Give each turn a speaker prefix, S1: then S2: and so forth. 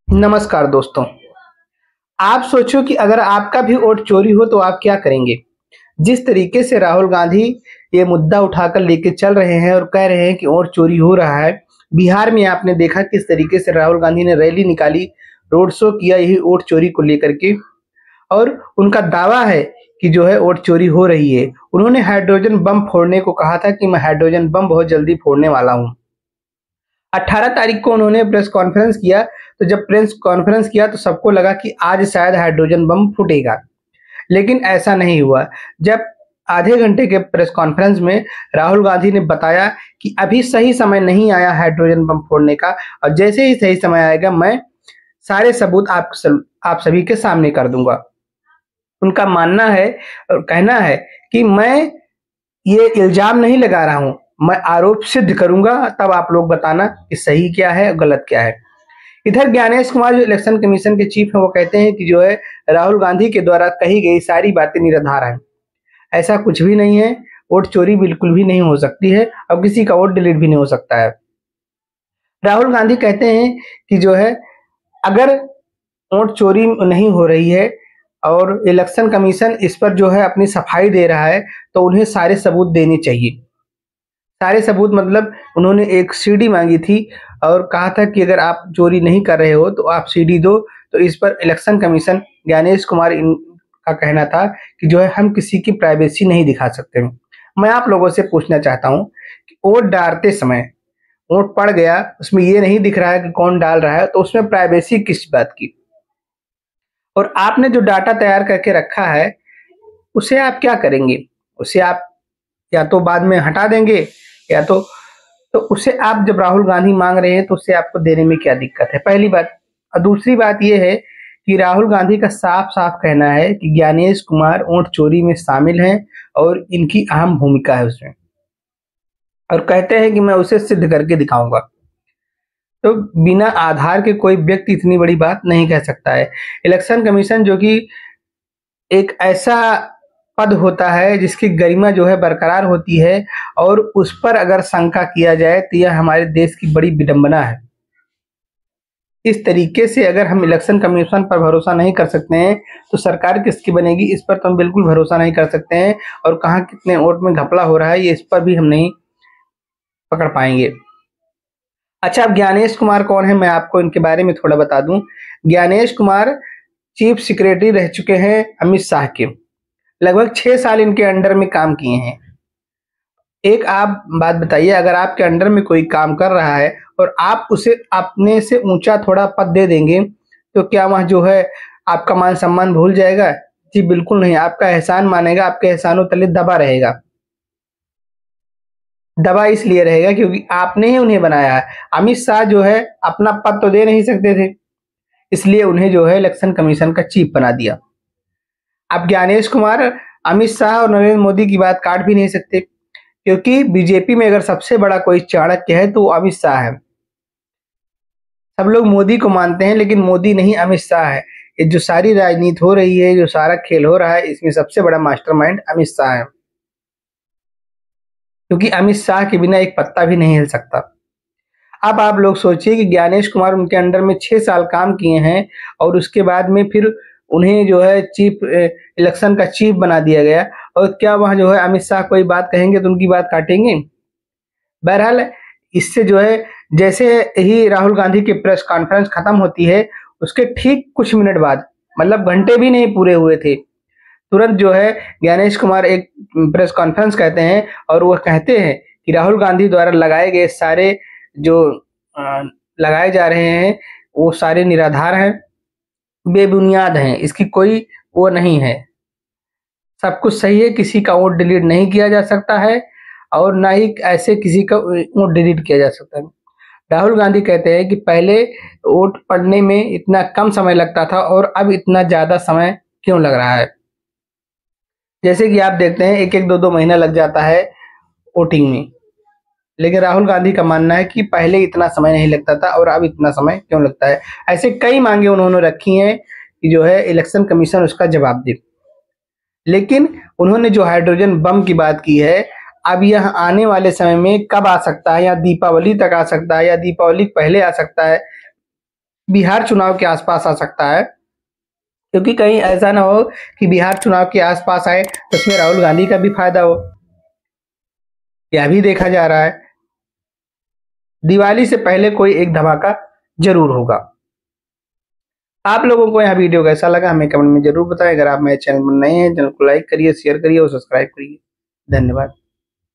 S1: नमस्कार दोस्तों। आप सोचो कि अगर आपका भी वोट चोरी हो तो आप क्या करेंगे? जिस तरीके से राहुल गांधी ये मुद्दा उठाकर लेके चल रहे हैं और कह रहे हैं कि वोट चोरी हो रहा है। बिहार में आपने देखा किस तरीके से राहुल गांधी ने रैली निकाली, रोड शो किया यही वोट चोरी को लेकर के। और उनका दावा है कि जो है वोट चोरी हो रही है। उन्होंने हाइड्रोजन बम फोड़ने को कहा था कि मैं हाइड्रोजन बम बहुत जल्दी फोड़ने वाला हूँ। 18 तारीख को उन्होंने प्रेस कॉन्फ्रेंस किया। तो जब प्रेस कॉन्फ्रेंस किया तो सबको लगा कि आज शायद हाइड्रोजन बम फूटेगा, लेकिन ऐसा नहीं हुआ। जब आधे घंटे के प्रेस कॉन्फ्रेंस में राहुल गांधी ने बताया कि अभी सही समय नहीं आया हाइड्रोजन बम फोड़ने का, और जैसे ही सही समय आएगा मैं सारे सबूत आप सभी के सामने कर दूंगा। उनका मानना है और कहना है कि मैं ये इल्जाम नहीं लगा रहा हूं, मैं आरोप सिद्ध करूंगा, तब आप लोग बताना कि सही क्या है और गलत क्या है। इधर ज्ञानेश कुमार जो इलेक्शन कमीशन के चीफ हैं वो कहते हैं कि जो है राहुल गांधी के द्वारा कही गई सारी बातें निराधार हैं। ऐसा कुछ भी नहीं है। वोट चोरी बिल्कुल भी नहीं हो सकती है और किसी का वोट डिलीट भी नहीं हो सकता है। राहुल गांधी कहते हैं कि जो है अगर वोट चोरी नहीं हो रही है और इलेक्शन कमीशन इस पर जो है अपनी सफाई दे रहा है तो उन्हें सारे सबूत देने चाहिए। सारे सबूत मतलब उन्होंने एक सीडी मांगी थी और कहा था कि अगर आप चोरी नहीं कर रहे हो तो आप सीडी दो। तो इस पर इलेक्शन कमीशन ज्ञानेश कुमार का कहना था कि जो है हम किसी की प्राइवेसी नहीं दिखा सकते। मैं आप लोगों से पूछना चाहता हूं कि वोट डालते समय वोट पड़ गया, उसमें ये नहीं दिख रहा है कि कौन डाल रहा है, तो उसमें प्राइवेसी किस बात की? और आपने जो डाटा तैयार करके रखा है उसे आप क्या करेंगे? उसे आप या तो बाद में हटा देंगे या तो उसे आप जब राहुल गांधी मांग रहे हैं तो उसे आपको देने में क्या दिक्कत है? पहली बात। और दूसरी बात यह है कि राहुल गांधी का साफ साफ कहना है कि ज्ञानेश कुमार वोट चोरी में शामिल हैं और इनकी अहम भूमिका है उसमें, और कहते हैं कि मैं उसे सिद्ध करके दिखाऊंगा। तो बिना आधार के कोई व्यक्ति इतनी बड़ी बात नहीं कह सकता है। इलेक्शन कमीशन जो कि एक ऐसा पद होता है जिसकी गरिमा जो है बरकरार होती है, और उस पर अगर शंका किया जाए तो यह हमारे देश की बड़ी विडंबना है। इस तरीके से अगर हम इलेक्शन कमीशन पर भरोसा नहीं कर सकते हैं तो सरकार किसकी बनेगी, इस पर तो हम बिल्कुल भरोसा नहीं कर सकते हैं। और कहाँ कितने वोट में घपला हो रहा है ये इस पर भी हम नहीं पकड़ पाएंगे। अच्छा, अब ज्ञानेश कुमार कौन है मैं आपको इनके बारे में थोड़ा बता दूं। ज्ञानेश कुमार चीफ सेक्रेटरी रह चुके हैं अमित शाह के। लगभग 6 साल इनके अंडर में काम किए हैं। एक आप बात बताइए, अगर आपके अंडर में कोई काम कर रहा है और आप उसे अपने से ऊंचा थोड़ा पद दे देंगे तो क्या वह जो है आपका मान सम्मान भूल जाएगा? जी बिल्कुल नहीं, आपका एहसान मानेगा, आपके एहसानों तले दबा रहेगा। दबा इसलिए रहेगा क्योंकि आपने ही उन्हें बनाया है। अमित शाह जो है अपना पद तो दे नहीं सकते थे, इसलिए उन्हें जो है इलेक्शन कमीशन का चीफ बना दिया। अब ज्ञानेश कुमार अमित शाह और नरेंद्र मोदी की बात काट भी नहीं सकते, क्योंकि बीजेपी में अगर सबसे बड़ा कोई चाणक्य है तो वो अमित शाह है। सब लोग मोदी को मानते हैं लेकिन मोदी नहीं, अमित शाह है। ये जो सारी राजनीति हो रही है, जो सारा खेल हो रहा है, इसमें सबसे बड़ा मास्टरमाइंड अमित शाह है, क्योंकि अमित शाह के बिना एक पत्ता भी नहीं हिल सकता। अब आप लोग सोचिए कि ज्ञानेश कुमार उनके अंडर में 6 साल काम किए हैं और उसके बाद में फिर उन्हें जो है चीफ इलेक्शन का चीफ बना दिया गया, और क्या वहां जो है अमित शाह कोई बात कहेंगे तो उनकी बात काटेंगे? बहरहाल इससे जो है जैसे ही राहुल गांधी की प्रेस कॉन्फ्रेंस खत्म होती है उसके ठीक कुछ मिनट बाद, मतलब घंटे भी नहीं पूरे हुए थे, तुरंत जो है ज्ञानेश कुमार एक प्रेस कॉन्फ्रेंस कहते हैं और वो कहते हैं कि राहुल गांधी द्वारा लगाए गए सारे जो अ, लगाए जा रहे हैं वो सारे निराधार हैं, बेबुनियाद हैं, इसकी कोई वो नहीं है। सब कुछ सही है, किसी का वोट डिलीट नहीं किया जा सकता है और ना ही ऐसे किसी का वोट डिलीट किया जा सकता है। राहुल गांधी कहते हैं कि पहले वोट पड़ने में इतना कम समय लगता था और अब इतना ज्यादा समय क्यों लग रहा है? जैसे कि आप देखते हैं एक एक दो दो महीना लग जाता है वोटिंग में, लेकिन राहुल गांधी का मानना है कि पहले इतना समय नहीं लगता था और अब इतना समय क्यों लगता है। ऐसे कई मांगे उन्होंने रखी हैं कि जो है इलेक्शन कमीशन उसका जवाब दे। लेकिन उन्होंने जो हाइड्रोजन बम की बात की है, अब यह आने वाले समय में कब आ सकता है, या दीपावली तक आ सकता है या दीपावली पहले आ सकता है, बिहार चुनाव के आसपास आ सकता है, क्योंकि कहीं ऐसा ना हो कि बिहार चुनाव के आसपास आए तो उसमें राहुल गांधी का भी फायदा हो। यह भी देखा जा रहा है। दिवाली से पहले कोई एक धमाका जरूर होगा। आप लोगों को यह वीडियो कैसा लगा हमें कमेंट में जरूर बताएं। अगर आप मेरे चैनल पर नए हैं, चैनल को लाइक करिए, शेयर करिए और सब्सक्राइब करिए। धन्यवाद।